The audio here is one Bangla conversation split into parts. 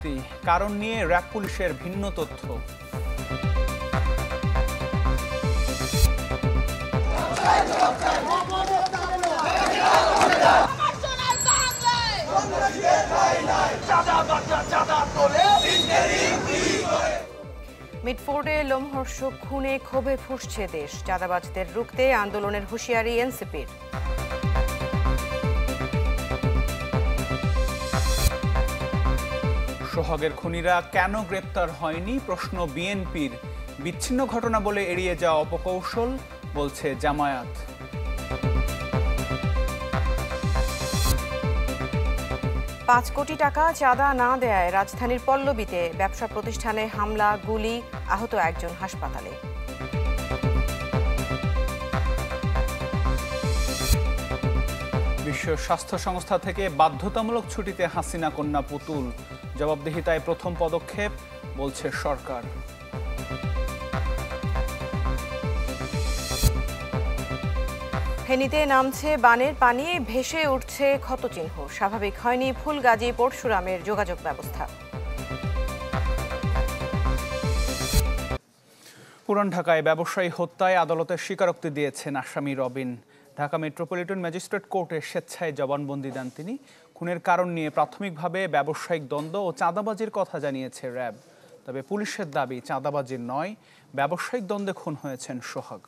স্বীকারোক্তি, কারণ নিয়ে র্যাব পুলিশের ভিন্ন তথ্য। মিটফোর্ডে লোমহর্ষক খুনে ক্ষোভে ফুঁসছে দেশ। চাঁদাবাজদের রুখতে আন্দোলনের হুঁশিয়ারি এনসিপির। সোহাগের খুনিরা কেন গ্রেপ্তার হয়নি প্রশ্ন বিএনপির। বিচ্ছিন্ন ঘটনা বলে এড়িয়ে যাওয়া অপকৌশল বলছে জামায়াত। $5 কোটি চাঁদা না দেয়ায় রাজধানীর পল্লবীতে ব্যবসা প্রতিষ্ঠানে হামলা, গুলি, আহত একজন হাসপাতালে। বিশ্ব স্বাস্থ্য সংস্থা থেকে বাধ্যতামূলক ছুটিতে হাসিনা কন্যা পুতুল। জবাবদিহিতায় প্রথম পদক্ষেপ বলছে সরকার। ফেনীতে নামছে বানের পানি, ভেসে উঠছে ক্ষতচিহ্ন। স্বাভাবিক হয়নি ফুলগাজী পরশুরামের যোগাযোগ ব্যবস্থা। পুরান ঢাকায় ব্যবসায়ী হত্যায় আদালতের স্বীকারোক্তি দিয়েছেন আসামি রবিন। ঢাকা মেট্রোপলিটন ম্যাজিস্ট্রেট কোর্টে স্বেচ্ছায় জবানবন্দি দেন তিনি। খুনের কারণ নিয়ে প্রাথমিকভাবে ব্যবসায়িক দ্বন্দ্ব ও চাঁদাবাজির কথা জানিয়েছে র্যাব। তবে পুলিশের দাবি চাঁদাবাজির নয়, ব্যবসায়িক দ্বন্দ্বে খুন হয়েছেন সোহাগ।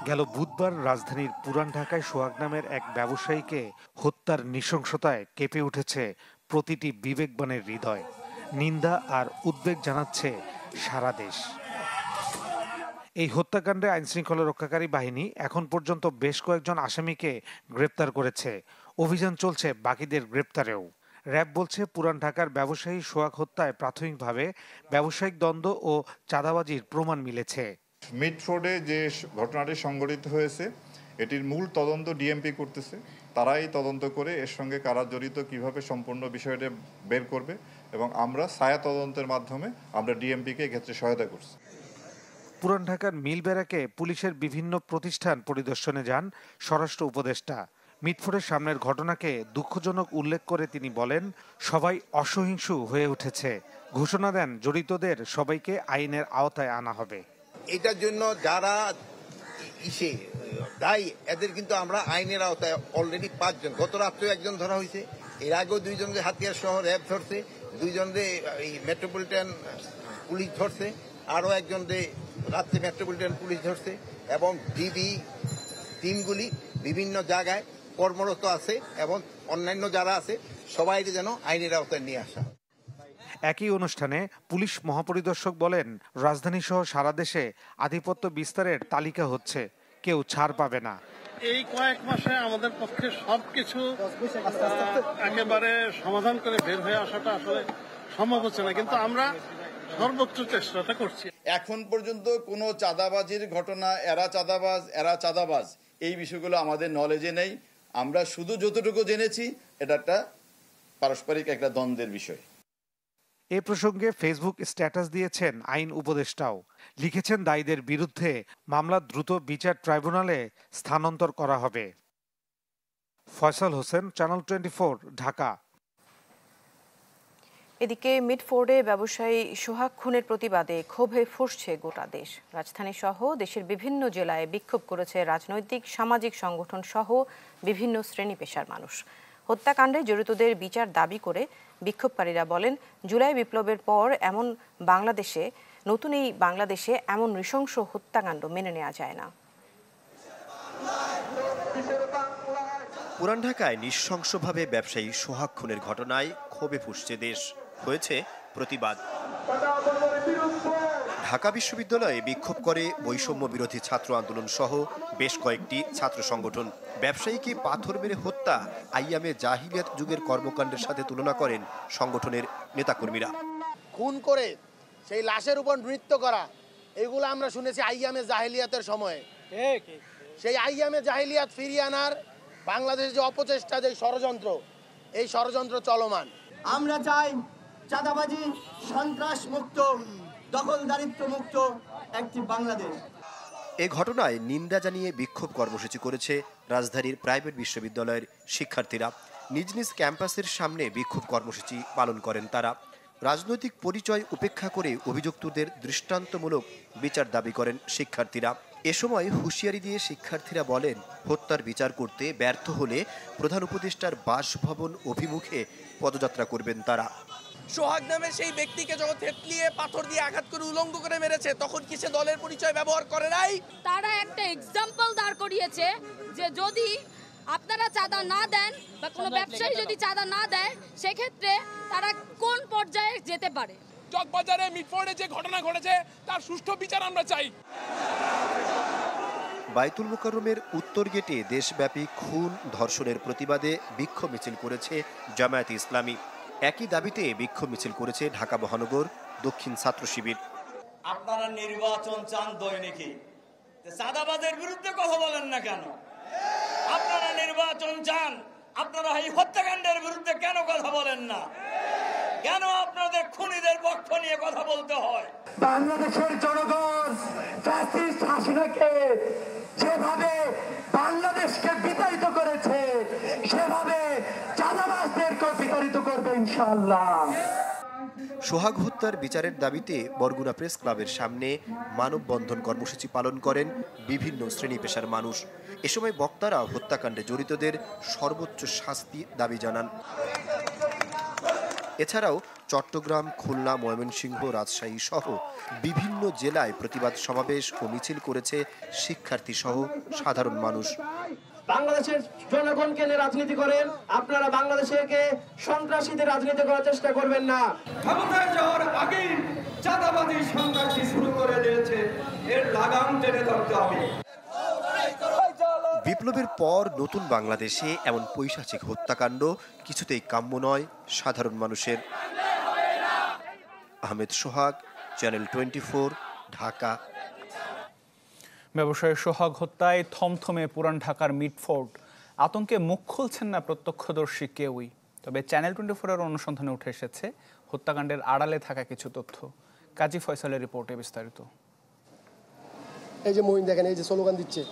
গেল বুধবার রাজধানীর পুরান ঢাকায় সোহাগ নামের এক ব্যবসায়ীকে হত্যার নৃশংসতায় কেঁপে উঠেছে প্রতিটি বিবেকবানের হৃদয়। নিন্দা আর উদ্বেগ জানাচ্ছে সারা দেশ। এই হত্যাকাণ্ডে আইনশৃঙ্খলা রক্ষাকারী বাহিনী এখন পর্যন্ত বেশ কয়েকজন আসামিকে গ্রেপ্তার করেছে। অভিযান চলছে বাকিদের গ্রেপ্তারেও। র্যাব বলছে পুরান ঢাকার ব্যবসায়ী সোহাগ হত্যায় প্রাথমিকভাবে ব্যবসায়িক দ্বন্দ্ব ও চাঁদাবাজির প্রমাণ মিলেছে। মিটফোর্ডে যে ঘটনাটি সংঘটিত হয়েছে এটির মূল তদন্ত ডিএমপি করতেছে। তারাই তদন্ত করে এর সঙ্গে কারা জড়িত কিভাবে সম্পূর্ণ বিষয়টা বের করবে এবং আমরা ছায়া তদন্তের মাধ্যমে আমরা ডিএমপিকে এক্ষেত্রে সহায়তা করছি। পুরান ঢাকার মিল ব্যারাকে পুলিশের বিভিন্ন প্রতিষ্ঠান পরিদর্শনে যান স্বরাষ্ট্র উপদেষ্টা। মিটফোর্ডের সামনের ঘটনাকে দুঃখজনক উল্লেখ করে তিনি বলেন, সবাই অসহিষ্ণু হয়ে উঠেছে। ঘোষণা দেন জড়িতদের সবাইকে আইনের আওতায় আনা হবে। এটার জন্য যারা দায়ী এদের কিন্তু আমরা আইনের আওতায় অলরেডি 5 জন, গত রাত্রেও একজন ধরা হয়েছে, এর আগেও 2 জনকে হাতিয়ার সহ র্যাব ধরছে, 2 জনকে মেট্রোপলিটন পুলিশ ধরছে, আরও একজনকে রাত্রে মেট্রোপলিটন পুলিশ ধরছে এবং ডিবি টিমগুলি বিভিন্ন জায়গায় কর্মরত আছে এবং অন্যান্য যারা আছে সবাই যেন আইনের আওতায় নিয়ে আসা। একই অনুষ্ঠানে পুলিশ মহাপরিদর্শক বলেন, রাজধানী সহ সারা দেশে আধিপত্য বিস্তারের তালিকা হচ্ছে, কেউ ছাড় পাবে না। এই কয়েক মাসে আমাদের পক্ষে সবকিছু একেবারে সমাধান করে বের হয়ে আসাটা আসলে সম্ভব হচ্ছে না, কিন্তু আমরা সর্বোচ্চ চেষ্টাটা করছি। এখন পর্যন্ত কোনো চাঁদাবাজির ঘটনা, এরা চাঁদাবাজ এই বিষয়গুলো আমাদের নলেজে নেই। আমরা শুধু যতটুকু জেনেছি এটা একটা পারস্পরিক একটা দ্বন্দ্বের বিষয়। এ প্রসঙ্গে ফেসবুক স্ট্যাটাস দিয়েছেন আইন উপদেষ্টাও। লিখেছেন, দায়ীদের বিরুদ্ধে মামলা দ্রুত বিচার ট্রাইব্যুনালে স্থানান্তর করা হবে। ফয়সাল হোসেন, চ্যানেল 24, ঢাকা। এদিকে মিটফোর্ডে ব্যবসায়ী সোহাগ খুনের প্রতিবাদে ক্ষোভে ফুঁসছে গোটা দেশ। রাজধানী সহ দেশের বিভিন্ন জেলায় বিক্ষোভ করেছে রাজনৈতিক, সামাজিক সংগঠন সহ বিভিন্ন শ্রেণী পেশার মানুষ। হত্যাকাণ্ডে জড়িতদের বিচার দাবি করে বিক্ষোভকারীরা বলেন, জুলাই বিপ্লবের পর নতুন এই বাংলাদেশে এমন নৃশংস হত্যাকাণ্ড মেনে নেওয়া যায় না। পুরান ঢাকায় নৃশংসভাবে ব্যবসায়ী সোহাগ খুনের ঘটনায় ক্ষোভে ফুঁসছে দেশ। হয়েছে প্রতিবাদ। ঢাকা বিশ্ববিদ্যালয়ে বিক্ষোভ করে বৈষম্য বিরোধী ছাত্র আন্দোলন সহ বেশ কয়েকটি ছাত্র সংগঠন। ব্যবসায়ীকে পাথর মেরে হত্যা আইয়ামে জাহিলিয়াত যুগের কর্মকাণ্ডের সাথে তুলনা করেন সংগঠনের নেতাকর্মীরা। খুন করে সেই লাশের উপর নৃত্য করা, এগুলো আমরা শুনেছি আইয়ামে জাহিলিয়াতের সময়ে। সেই আইয়ামে জাহিলিয়াত ফিরিয়ে আনার বাংলাদেশের যে অপচেষ্টা, যে ষড়যন্ত্র, এই ষড়যন্ত্র চলমান। আমরা চাই চাঁদাবাজি, সন্ত্রাস মুক্ত, দখলদারিত্ব মুক্ত একটি বাংলাদেশ। এ ঘটনায় নিন্দা জানিয়ে বিক্ষোভ কর্মসূচি করেছে রাজধানীর প্রাইভেট বিশ্ববিদ্যালয়ের শিক্ষার্থীরা। নিজ নিজ ক্যাম্পাসের সামনে বিক্ষোভ কর্মসূচি পালন করেন তারা। রাজনৈতিক পরিচয় উপেক্ষা করে অভিযুক্তদের দৃষ্টান্তমূলক বিচার দাবি করেন শিক্ষার্থীরা। এ সময় হুঁশিয়ারি দিয়ে শিক্ষার্থীরা বলেন, হত্যার বিচার করতে ব্যর্থ হলে প্রধান উপদেষ্টার বাসভবন অভিমুখে পদযাত্রা করবেন তারা। সোহাগ নামের সেই ব্যক্তিকে যখন থেতলিয়ে পাথর দিয়ে আঘাত করে উলঙ্গ করে মেরেছে, তখন কি সে দলের পরিচয় ব্যবহার করে নাই? তারা একটা এক্সাম্পল দাঁড় করিয়েছে যে যদি আপনারা চাঁদা না দেন বা কোনো ব্যবসায়ী যদি চাঁদা না দেয়, সেক্ষেত্রে তারা কোন পর্যায়ে যেতে পারে। চকবাজারে মিটফোর্ডে যে ঘটনা ঘটেছে তার সুষ্ঠু বিচার আমরা চাই। বাইতুল মোকাররমের উত্তর গেটে দেশব্যাপী খুন ধর্ষণের প্রতিবাদে বিক্ষোভ মিছিল করেছে জামায়াতে ইসলামী। একই দাবিতে বিক্ষোভ মিছিল করেছে ঢাকা মহানগর দক্ষিণ ছাত্র শিবির। আপনারা নির্বাচন চান দৈনিকই, চাঁদাবাজের বিরুদ্ধে কথা বলেন না কেন? আপনারা নির্বাচন চান, আপনারা এই হত্যাকাণ্ডের বিরুদ্ধে কেন কথা বলেন না? কেন আপনাদের খুনিদের পক্ষ নিয়ে কথা বলতে হয়? বাংলাদেশের জনগণ ফ্যাসিস্ট হাসিনাকে যেভাবে বাংলাদেশকে বিতাড়িত করেছে, সেভাবে চাঁদাবাজদেরকেও বিতাড়িত করবে ইনশাআল্লাহ। সোহাগ হত্যার বিচারের দাবিতে বরগুনা প্রেস ক্লাবের সামনে মানববন্ধন কর্মসূচি পালন করেন বিভিন্ন শ্রেণী পেশার মানুষ। এ সময় বক্তারা হত্যাকাণ্ডে জড়িতদের সর্বোচ্চ শাস্তি দাবি জানান। এছাড়াও চট্টগ্রাম, খুলনা, ময়মনসিংহ, রাজশাহী সহ বিভিন্ন জেলায় প্রতিবাদ সমাবেশ ও মিছিল করেছে শিক্ষার্থী সহ সাধারণ মানুষ। বাংলাদেশের জনগণকে নিয়ে রাজনীতি করেন, আপনারা বাংলাদেশকে সন্ত্রাসীদের রাজনীতি করার চেষ্টা করবেন না। ক্ষমতায় যাওয়ার আগেই চাঁদাবাজি সন্ত্রাসী শুরু করে দিয়েছে, এর লাগাম টেনে ধরতে হবে। বিপ্লবের পর নতুন বাংলাদেশে এমন পৈশাচিক হত্যাকাণ্ড কিছুতেই কাম্য নয় সাধারণ মানুষের। আহমেদ সোহাগ, চ্যানেল 24, ঢাকা। ব্যবসায়ী সোহাগ হত্যায় থমথমে পুরান ঢাকার মিটফোর্ড। আতঙ্কে মুখ খুলছেন না প্রত্যক্ষদর্শী কেউই। তবে চ্যানেল 24-এর অনুসন্ধানে উঠে এসেছে হত্যাকাণ্ডের আড়ালে থাকা কিছু তথ্য। কাজী ফয়সালের রিপোর্টে বিস্তারিত। এই যে মহিন দেখেন, এই যে স্লোগান দিচ্ছে,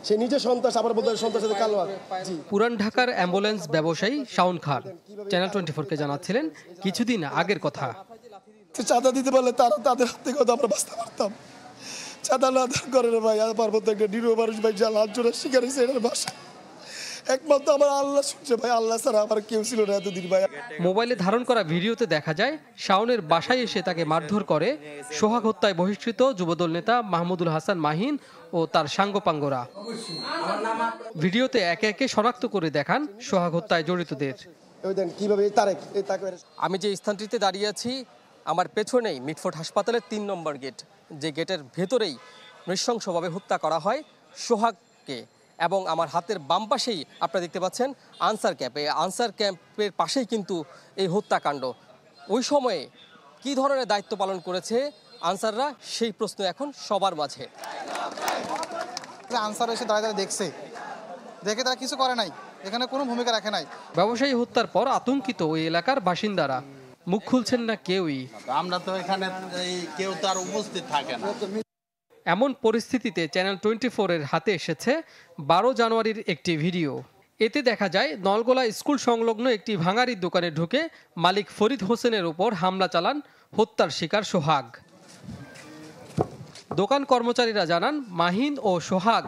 সে নিজে সন্ত্রাস, আবার বলতে সন্ত্রাসের কালো। পুরান ঢাকার অ্যাম্বুলেন্স ব্যবসায়ী শাওন খান চ্যানেল 24-কে জানাচ্ছিলেন কিছুদিন আগের কথা। চাঁদা দিতে পারলে তারা তাদের হাত থেকে আমরা বাঁচতে পারতাম। চাঁদা না করে ভাই, আর পার্বত্য একটা নিরীহ মানুষ ভাই, যা লাল চোরার শিকার হয়েছে এটার ভাষা একমাত্র আমার আল্লাহ শুনছে ভাই, আল্লাহ ছাড়া আমার কেউ ছিল না এতদিন ভাই। মোবাইলে ধারণ করা ভিডিওতে দেখা যায় শাওনের বাসায় এসে তাকে মারধর করে সোহাগ হত্যায় বহিষ্কৃত যুবদল নেতা মাহমুদুল হাসান মাহিন ও তার সাঙ্গপাঙ্গরা। ভিডিওতে একে একে শনাক্ত করে দেখান সোহাগ হত্যায় জড়িতদের। আমি যে স্থানটিতে দাঁড়িয়ে আছি, আমার পেছনেই মিটফোর্ড হাসপাতালের 3 নম্বর গেট, যে গেটের ভেতরেই নৃশংসভাবে হত্যা করা হয় সোহাগকে। এবং আমার হাতের বাম পাশেই আপনারা দেখতে পাচ্ছেন আনসার ক্যাম্প। এই আনসার ক্যাম্পের পাশেই কিন্তু এই হত্যাকাণ্ড। ওই সময়ে কী ধরনের দায়িত্ব পালন করেছে আনসাররা, সেই প্রশ্ন এখন সবার মাঝে। আনসার এসে দাঁড়িয়ে দেখছে, দেখে তারা কিছু করে নাই, এখানে কোনো ভূমিকা রাখে নাই। ব্যবসায়ী হত্যার পর আতঙ্কিত ওই এলাকার বাসিন্দারা, মুখ খুলছেন না কেউই। আমরা তো এখানে কেউ তার উপস্থিত থাকে না। এমন পরিস্থিতিতে চ্যানেল 24-এর হাতে এসেছে 12 জানুয়ারির একটি ভিডিও। এতে দেখা যায় নলগোলা স্কুল সংলগ্ন একটি ভাঙাড়ির দোকানে ঢুকে মালিক ফরিদ হোসেনের উপর হামলা চালান হত্যার শিকার সোহাগ। দোকান কর্মচারীরা জানান মাহিন ও সোহাগ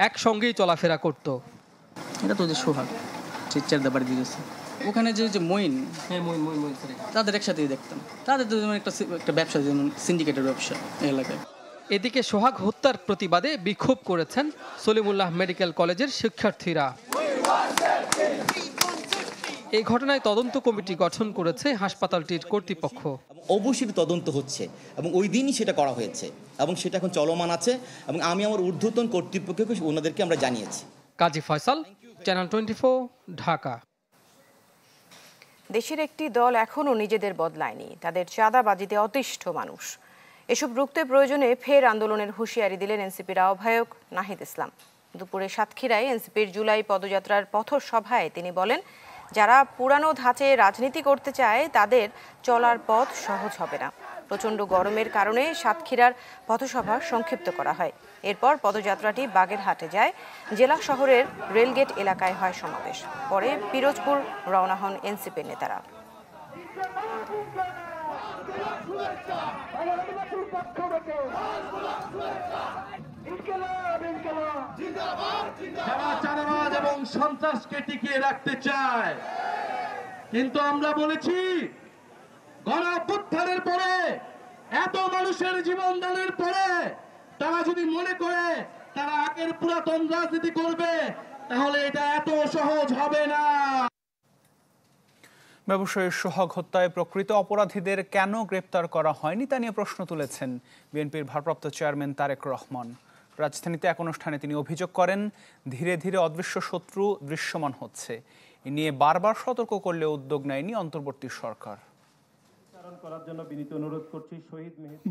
একসঙ্গেই চলাফেরা করত। এটা তো যে সোহাগ চিৎচার দাবার দিয়েছে ওখানে, যে মইন, তাদের একসাথেই দেখতাম। তাদের তো একটা ব্যবসা, যেমন সিন্ডিকেটের ব্যবসা এলাকায়। এদিকে সোহাগ হত্যার প্রতিবাদে বিক্ষোভ করেছেন সলিমুল্লাহ মেডিকেল কলেজের শিক্ষার্থীরা। এই ঘটনায় তদন্ত কমিটি গঠন করেছে হাসপাতালটির কর্তৃপক্ষ। অবশ্যই তদন্ত হচ্ছে এবং ওই দিনই সেটা করা হয়েছে এবং সেটা এখন চলমান আছে এবং আমি আমার ঊর্ধ্বতন কর্তৃপক্ষকে ওনাদেরকে আমরা জানিয়েছি। কাজী ফয়সাল, চ্যানেল 24, ঢাকা। দেশের একটি দল এখনও নিজেদের বদলায়নি, তাদের চাঁদাবাজিতে অতিষ্ঠ মানুষ। এসব রুখতে প্রয়োজনে ফের আন্দোলনের হুঁশিয়ারি দিলেন এনসিপির আহ্বায়ক নাহিদ ইসলাম। দুপুরে সাতক্ষীরায় এনসিপির জুলাই পদযাত্রার পথসভায় তিনি বলেন, যারা পুরানো ধাঁচে রাজনীতি করতে চায় তাদের চলার পথ সহজ হবে না। প্রচণ্ড গরমের কারণে সাতক্ষীরার পথসভা সংক্ষিপ্ত করা হয়। এরপর পদযাত্রাটি বাগেরহাটে যায়। জেলা শহরের রেলগেট এলাকায় হয় সমাবেশ। পরে পিরোজপুর রওনা হন এনসিপির নেতারা। যারা চাঁদাবাজ এবং সন্ত্রাসকে টিকিয়ে রাখতে চায়, কিন্তু আমরা বলেছি গণঅভ্যুত্থানের পরে এত মানুষের জীবন দানের পরে তারা যদি মনে করে তারা আগের পুরাতন রাজনীতি করবে, তাহলে এটা এত সহজ হবে না। ব্যবসায়ী সোহাগ হত্যায় প্রকৃত অপরাধীদের কেন গ্রেপ্তার করা হয়নি তা নিয়ে প্রশ্ন তুলেছেন বিএনপির ভারপ্রাপ্ত চেয়ারম্যান তারেক রহমান। রাজধানীতে এক অনুষ্ঠানে তিনি অভিযোগ করেন, ধীরে ধীরে অদৃশ্য শত্রু দৃশ্যমান হচ্ছে। এ নিয়ে বারবার সতর্ক করলেও উদ্যোগ নেয়নি অন্তর্বর্তী সরকার।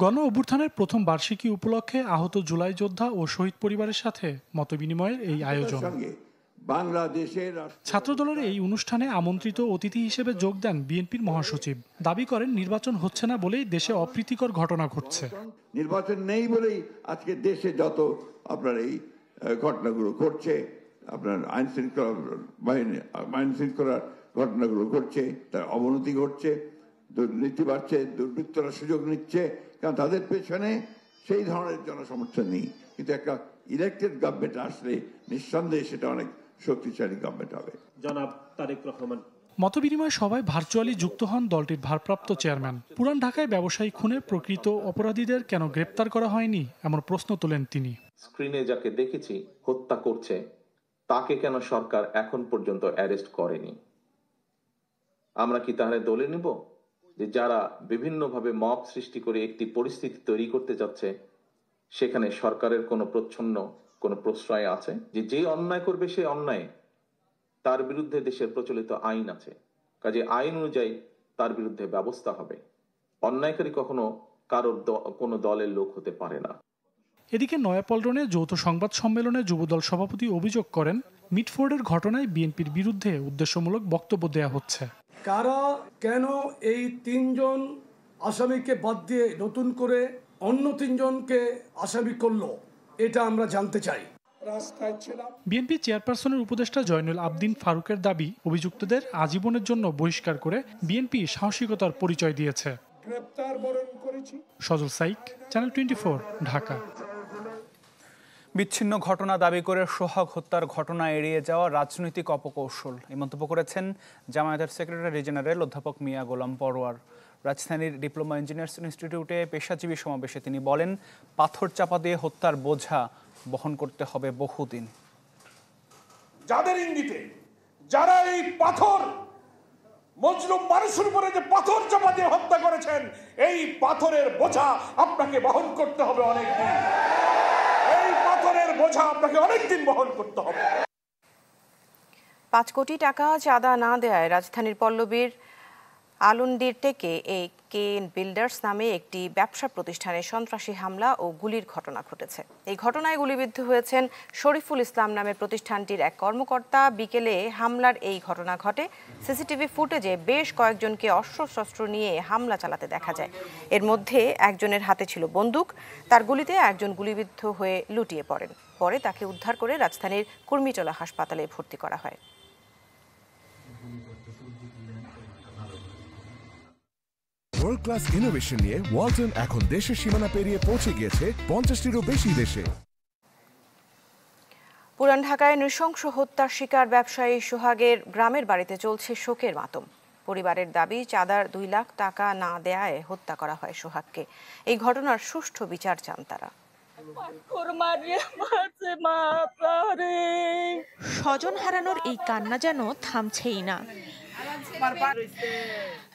গণ অভ্যুত্থানের প্রথম বার্ষিকী উপলক্ষে আহত জুলাই যোদ্ধা ও শহীদ পরিবারের সাথে মতবিনিময়ের এই আয়োজন। ছাত্রদলের এই অনুষ্ঠানে আমন্ত্রিত অতিথি হিসেবে যোগ দেন বিএনপির মহাসচিব। দাবি করেন নির্বাচন হচ্ছে না বলেই দেশে অপ্রীতিকর ঘটনা ঘটছে। নির্বাচন নেই বলেই আজকে দেশে যত আপনার এই ঘটনাগুলো ঘটছে, আপনার আইন শৃঙ্খলার ঘটনাগুলো ঘটছে, তার অবনতি ঘটছে, দুর্নীতি বাড়ছে, দুর্বৃত্তরা সুযোগ নিচ্ছে, কারণ তাদের পেছনে সেই ধরনের জনসমর্থন নেই। কিন্তু একটা ইলেক্টেড গভর্নমেন্ট আসলে নিঃসন্দেহে সেটা অনেক শক্তিশালী গভর্নমেন্ট হবে। জনাব তারেক রহমান। মতবিনিময় সভায় ভার্চুয়ালি যুক্ত হন দলটির ভারপ্রাপ্ত চেয়ারম্যান। পুরান ঢাকায় ব্যবসায়ী খুনের প্রকৃত অপরাধীদের কেন গ্রেপ্তার করা হয়নি এমন প্রশ্ন তোলেন তিনি। স্ক্রিনে যাকে দেখেছি হত্যা করছে, তাকে কেন সরকার এখন পর্যন্ত অ্যারেস্ট করেনি? আমরা কি তাহলে দলে নেব যে যারা বিভিন্নভাবে মব সৃষ্টি করে একটি পরিস্থিতি তৈরি করতে যাচ্ছে, সেখানে সরকারের কোনো প্রচ্ছন্ন কোনো প্রশ্রয় আছে? যে অন্যায় করবে সে অন্যায়, তার বিরুদ্ধে দেশের প্রচলিত আইন আছে, কাজে আইন অনুযায়ী তার বিরুদ্ধে ব্যবস্থা হবে। অন্যায়কারী কখনো কারোর কোনো দলের লোক হতে পারে না। এদিকে নয়াপল্টনে যৌথ সংবাদ সম্মেলনে যুবদল সভাপতি অভিযোগ করেন, মিটফোর্ডের ঘটনায় বিএনপির বিরুদ্ধে উদ্দেশ্যমূলক বক্তব্য দেয়া হচ্ছে। কারা কেন এই ৩ জন আসামিকে বাদ দিয়ে নতুন করে অন্য ৩ জনকে আসামি করলো, এটা আমরা জানতে চাই। বিএনপি চেয়ারপারসনের উপদেষ্টা জয়নুল আবদিন ফারুকের দাবি, অভিযুক্তদের আজীবনের জন্য বহিষ্কার করে বিএনপি সাহসিকতার পরিচয় দিয়েছে। সজল সাইক, চ্যানেল 24, ঢাকা। বিচ্ছিন্ন ঘটনা দাবি করে সোহাগ হত্যার ঘটনা এড়িয়ে যাওয়া রাজনৈতিক অপকৌশল, এই মন্তব্য করেছেন জামায়াতের সেক্রেটারি জেনারেল অধ্যাপক মিয়া গোলাম পরোয়ার। রাজধানীর ডিপ্লোমা ইঞ্জিনিয়ার্স ইনস্টিটিউটে পেশাজীবী সমাবেশে তিনি বলেন, পাথর চাপা দিয়ে হত্যার বোঝা বহন করতে হবে বহুদিন। যাদের ইঙ্গিতে যারা এই পাথর মজলুম মানুষের উপরে যে পাথর চাপা দিয়ে হত্যা করেছেন, এই পাথরের বোঝা আপনাকে বহন করতে হবে অনেকদিন। এই পাথরের বোঝা আপনাকে অনেকদিন বহন করতে হবে। ৫ কোটি টাকা চাঁদা না দেওয়ায় রাজধানীর পল্লবীর আলন্দির টেকে এই কেএন বিল্ডার্স নামে একটি ব্যবসা প্রতিষ্ঠানে সন্ত্রাসী হামলা ও গুলির ঘটনা ঘটেছে। এই ঘটনায় গুলিবিদ্ধ হয়েছেন শরীফুল ইসলাম নামের প্রতিষ্ঠানটির এক কর্মকর্তা। বিকেলে হামলার এই ঘটনা ঘটে। সিসিটিভি ফুটেজে বেশ কয়েকজনকে অস্ত্রশস্ত্র নিয়ে হামলা চালাতে দেখা যায়। এর মধ্যে একজনের হাতে ছিল বন্দুক। তার গুলিতে একজন গুলিবিদ্ধ হয়ে লুটিয়ে পড়েন। পরে তাকে উদ্ধার করে রাজধানীর কুর্মিটোলা হাসপাতালে ভর্তি করা হয়। ওয়ার্ল্ড ক্লাস ইনোভেশন নিয়ে ওয়ালটন এখন দেশের সীমানা পেরিয়ে পৌঁছে গিয়েছে 50টিরও বেশি দেশে। পুরান ঢাকায় নৃশংস হত্যার শিকার ব্যবসায়ী সোহাগের গ্রামের বাড়িতে চলছে শোকের মাতম। পরিবারের দাবি, চাঁদার 2 লাখ টাকা না দেয়ায় হত্যা করা হয় সোহাগকে। এই ঘটনার সুষ্ঠু বিচার চান তারা। স্বজন হারানোর এই কান্না যেন থামছেই না।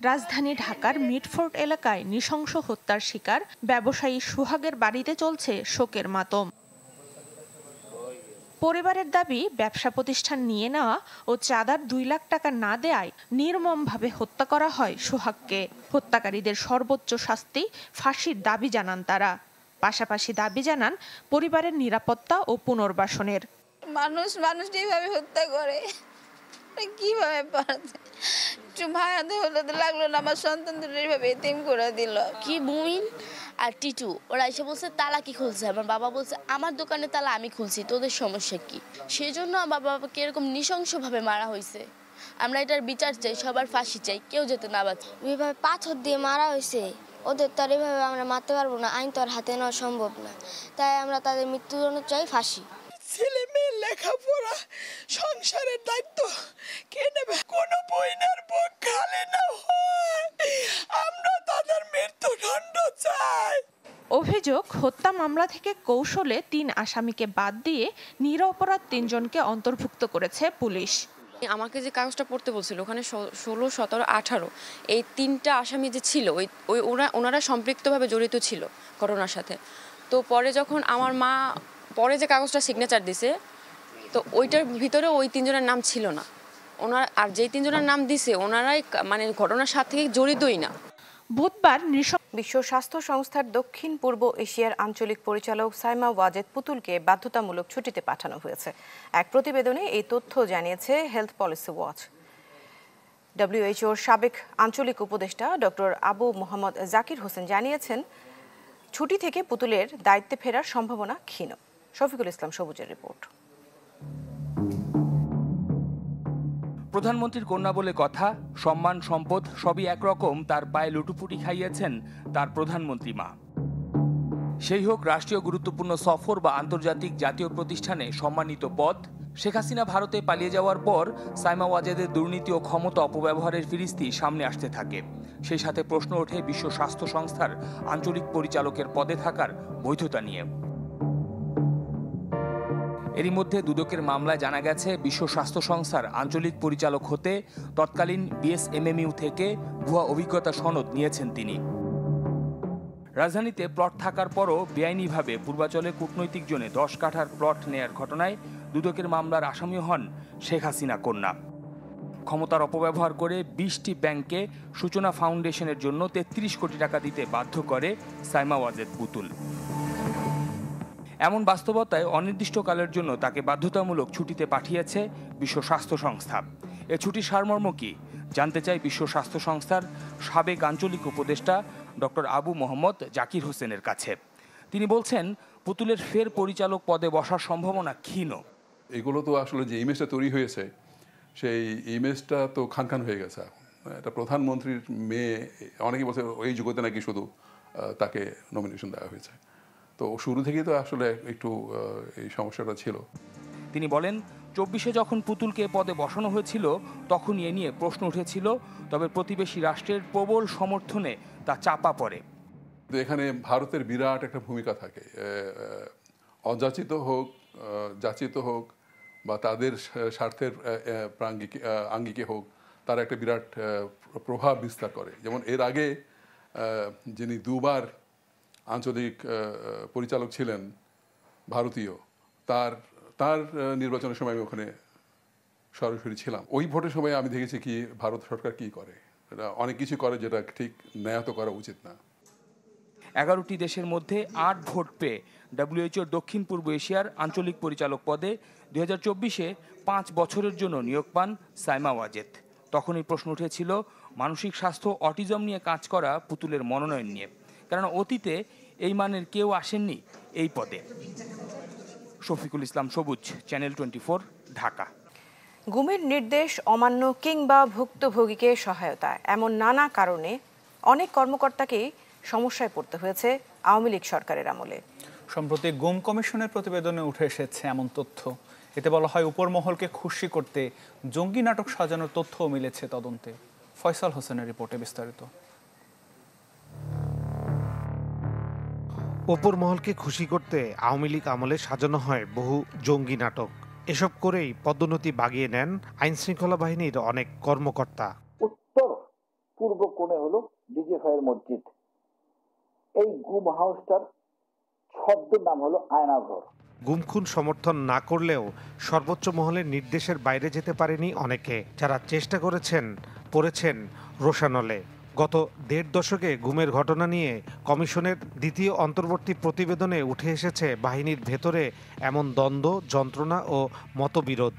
রাজধানী ঢাকার মিটফোর্ড এলাকায় নৃশংস হত্যার শিকার ব্যবসায়ী সোহাগের বাড়িতে চলছে শোকের মাতম। পরিবারের দাবি, ব্যবসা প্রতিষ্ঠান নিয়ে নেওয়া ও চাঁদার 2 লাখ টাকা না দেয়ায় নির্মমভাবে হত্যা করা হয় সোহাগকে। হত্যাকারীদের সর্বোচ্চ শাস্তি, ফাঁসির দাবি জানান তারা। পাশাপাশি দাবি জানান পরিবারের নিরাপত্তা ও পুনর্বাসনের। মানুষ এইভাবে হত্যা করে কিভাবে পারছে? ভাইয়াদের হলে তো লাগলো না, আমার সন্তানদের এইভাবে এতিম করে দিল। কি বুমিন আর টিটু ওরা এসে বলছে তালা কি খুলছে, আমার বাবা বলছে আমার দোকানে তালা আমি খুলছি, তোদের সমস্যা কি? সেই জন্য আমার বাবাকে এরকম নৃশংসভাবে মারা হয়েছে। আমরা এটার বিচার চাই, সবার ফাঁসি চাই, কেউ যেতে না বাঁচে। এভাবে পাথর দিয়ে মারা হয়েছে, ওদের তো আর এভাবে আমরা মারতে পারবো না, আইন তো আর হাতে নেওয়া সম্ভব না, তাই আমরা তাদের মৃত্যুদণ্ড চাই, ফাঁসি। ছেলে মেয়ের লেখাপড়া সংসারের দায়িত্ব কে নেবে? কোনো বইনের বুক খালি না হয়, আমরা তাদের মৃত্যুদণ্ড চাই। অভিযোগ, হত্যা মামলা থেকে কৌশলে 3 আসামিকে বাদ দিয়ে নিরপরাধ 3 জনকে অন্তর্ভুক্ত করেছে পুলিশ। আমাকে যে কাগজটা পড়তে বলছিল ওখানে 16, 17, 18 এই 3টা আসামি যে ছিল ওই ওনারা সম্পৃক্তভাবে জড়িত ছিল ঘটনার সাথে। তো পরে যখন আমার মা পরে যে কাগজটা সিগনেচার দিছে, তো ওইটার ভিতরে ওই 3 জনের নাম ছিল না। ওনারা আর যেই 3 জনের নাম দিছে ওনারাই মানে ঘটনার সাথে জড়িতই না। বুধবার বিশ্ব স্বাস্থ্য সংস্থার দক্ষিণ পূর্ব এশিয়ার আঞ্চলিক পরিচালক সাইমা ওয়াজেদ পুতুলকে বাধ্যতামূলক ছুটিতে পাঠানো হয়েছে। এক প্রতিবেদনে এই তথ্য জানিয়েছে হেলথ পলিসি ওয়াচ। ডব্লিউএইচওর সাবেক আঞ্চলিক উপদেষ্টা ডক্টর আবু মোহাম্মদ জাকির হোসেন জানিয়েছেন, ছুটি থেকে পুতুলের দায়িত্বে ফেরার সম্ভাবনা ক্ষীণ। শফিকুল ইসলাম সবুজের রিপোর্ট। প্রধানমন্ত্রীর কন্যা বলে কথা, সম্মান সম্পদ সবই একরকম তার পায়ে লুটুপুটি খাইয়েছেন তার প্রধানমন্ত্রী মা। সেই হোক রাষ্ট্রীয় গুরুত্বপূর্ণ সফর বা আন্তর্জাতিক জাতীয় প্রতিষ্ঠানে সম্মানিত পদ। শেখ হাসিনা ভারতে পালিয়ে যাওয়ার পর সাইমা ওয়াজেদের দুর্নীতি ও ক্ষমতা অপব্যবহারের ফিরিস্তি সামনে আসতে থাকে। সেই সাথে প্রশ্ন ওঠে বিশ্ব স্বাস্থ্য সংস্থার আঞ্চলিক পরিচালকের পদে থাকার বৈধতা নিয়ে। এরই মধ্যে দুদকের মামলায় জানা গেছে, বিশ্ব স্বাস্থ্য সংস্থার আঞ্চলিক পরিচালক হতে তৎকালীন বিএসএমএমইউ থেকে ভুয়া অভিজ্ঞতা সনদ নিয়েছেন তিনি। রাজধানীতে প্লট থাকার পরও বেআইনিভাবে পূর্বাচলে কূটনৈতিক জোনে 10 কাঠার প্লট নেয়ার ঘটনায় দুদকের মামলার আসামি হন শেখ হাসিনা কন্যা। ক্ষমতার অপব্যবহার করে 20টি ব্যাংকে সূচনা ফাউন্ডেশনের জন্য 33 কোটি টাকা দিতে বাধ্য করে সাইমা ওয়াজেদ পুতুল। এমন বাস্তবতায় অনির্দিষ্টকালের জন্য তাকে বাধ্যতামূলক ছুটিতে পাঠিয়েছে বিশ্ব স্বাস্থ্য সংস্থা। এ ছুটির সারমর্ম কি জানতে চাই বিশ্ব স্বাস্থ্য সংস্থার সাবেক আঞ্চলিক উপদেষ্টা ডক্টর আবু মোহাম্মদ জাকির হোসেনের কাছে। তিনি বলছেন, পুতুলের ফের পরিচালক পদে বসার সম্ভাবনা ক্ষীণ। এগুলো তো আসলে যে ইমেজটা তৈরি হয়েছে সেই ইমেজটা তো খান হয়ে গেছে। এটা প্রধানমন্ত্রীর মেয়ে, অনেকে বলছে ওই যুগতে নাকি শুধু তাকে নমিনেশন দেওয়া হয়েছে। তো শুরু থেকেই তো আসলে একটু এই সমস্যাটা ছিল। তিনি বলেন, 24-এ যখন পুতুলকে পদে বসানো হয়েছিল তখন এ নিয়ে প্রশ্ন উঠেছিল, তবে প্রতিবেশী রাষ্ট্রের প্রবল সমর্থনে তা চাপা পড়ে। এখানে ভারতের বিরাট একটা ভূমিকা থাকে, অযাচিত হোক যাচিত হোক বা তাদের স্বার্থের আঙ্গিকে হোক, তারা একটা বিরাট প্রভাব বিস্তার করে। যেমন এর আগে যিনি 2বার আঞ্চলিক পরিচালক ছিলেন ভারতীয়, তার নির্বাচনের সময় আমি ওখানে সরাসরি ছিলাম। ওই ভোটের সময় আমি দেখেছি কি ভারত সরকার কি করে, এটা অনেক কিছু করে যেটা ঠিক ন্যায়ত করা উচিত না। 11টি দেশের মধ্যে 8 ভোট পেয়ে ডব্লিউএইচওর দক্ষিণ পূর্ব এশিয়ার আঞ্চলিক পরিচালক পদে 2024-এ 5 বছরের জন্য নিয়োগ পান সাইমা ওয়াজেদ। তখনই প্রশ্ন উঠেছিল মানসিক স্বাস্থ্য অটিজম নিয়ে কাজ করা পুতুলের মনোনয়ন নিয়ে, কারণ অতীতে এই মানের কেউ আসেননি এই পদে। শফিকুল ইসলাম সবুজ, চ্যানেল 24, ঢাকা। গুমের নির্দেশ অমান্য কিংবা ভুক্তভোগীকে সহায়তা, এমন নানা কারণে অনেক কর্মকর্তাকেই সমস্যায় পড়তে হয়েছে আওয়ামী লীগ সরকারের আমলে। সম্প্রতি গুম কমিশনের প্রতিবেদনে উঠে এসেছে এমন তথ্য। এতে বলা হয়, উপর মহলকে খুশি করতে জঙ্গি নাটক সাজানোর তথ্যও মিলেছে তদন্তে। ফয়সাল হোসেনের রিপোর্টে বিস্তারিত। ওপর মহলকে খুশি করতে আওয়ামী লীগ আমলে সাজানো হয় বহু জঙ্গি নাটক। এসব করেই পদোন্নতি বাগিয়ে নেন আইনশৃঙ্খলা বাহিনীর অনেক কর্মকর্তা। উত্তর পূর্ব কোণে হলো ডিজিএফআই এর মসজিদ। এই গুম হাউসটার শব্দ নাম হলো আয়নাঘর। গুম খুন সমর্থন না করলেও সর্বোচ্চ মহলের নির্দেশের বাইরে যেতে পারেনি অনেকে। যারা চেষ্টা করেছেন পড়েছেন রোষানলে। গত 1.5 দশকে গুমের ঘটনা নিয়ে কমিশনের দ্বিতীয় অন্তর্বর্তী প্রতিবেদনে উঠে এসেছে বাহিনীর ভেতরে এমন দ্বন্দ্ব, যন্ত্রণা ও মতবিরোধ।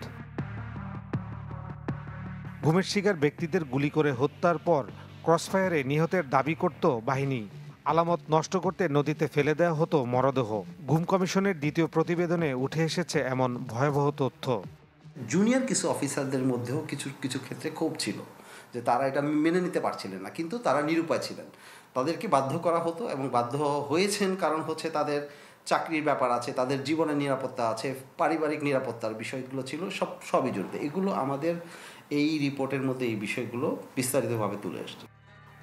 গুমের শিকার ব্যক্তিদের গুলি করে হত্যার পর ক্রসফায়ারে নিহতের দাবি করত বাহিনী। আলামত নষ্ট করতে নদীতে ফেলে দেওয়া হতো মরদেহ। গুম কমিশনের দ্বিতীয় প্রতিবেদনে উঠে এসেছে এমন ভয়াবহ তথ্য। জুনিয়র কিছু অফিসারদের মধ্যেও কিছু কিছু ক্ষেত্রে ক্ষোভ ছিল যে তারা এটা মেনে নিতে পারছিলেন না, কিন্তু তারা নিরুপায় ছিলেন। তাদেরকে বাধ্য করা হতো এবং বাধ্য হয়েছেন কারণ হচ্ছে তাদের চাকরির ব্যাপার আছে, তাদের জীবনের নিরাপত্তা আছে, পারিবারিক নিরাপত্তার বিষয়গুলো ছিল, সবই জড়িত। এগুলো আমাদের এই রিপোর্টের মধ্যে এই বিষয়গুলো বিস্তারিতভাবে তুলে এসছে।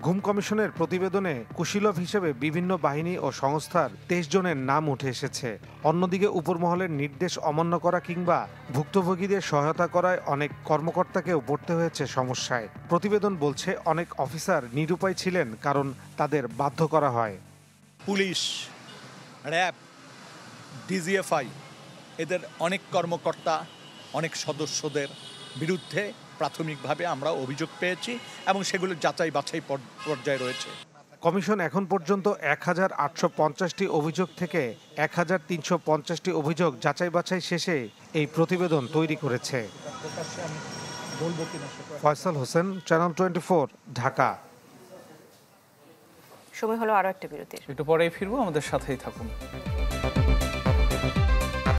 গুম কমিশনের প্রতিবেদনে কুশীলভ হিসেবে বিভিন্ন বাহিনী ও সংস্থার 23 জনের নাম উঠে এসেছে। অন্যদিকে উপরমহলের নির্দেশ অমান্য করা কিংবা ভুক্তভোগীদের সহায়তা করায় অনেক কর্মকর্তাকেও পড়তে হয়েছে সমস্যায়। প্রতিবেদন বলছে অনেক অফিসার নিরুপায় ছিলেন কারণ তাদের বাধ্য করা হয়। পুলিশ, র্যাব, ডিজিএফআই এদের অনেক কর্মকর্তা, অনেক সদস্যদের বিরুদ্ধে প্রাথমিকভাবে আমরা অভিযোগ পেয়েছি এবং সেগুলো যাচাই বাছাই পর্যায়ে রয়েছে। কমিশন এখন পর্যন্ত 1850টি অভিযোগ থেকে 1350টি অভিযোগ যাচাই বাছাই শেষে এই প্রতিবেদন তৈরি করেছে। ফয়সাল হোসেন, চ্যানেল 24, ঢাকা। সময় হলো আরো একটা বিরতির। একটু পরেই ফিরবো, আমাদের সাথেই থাকুন।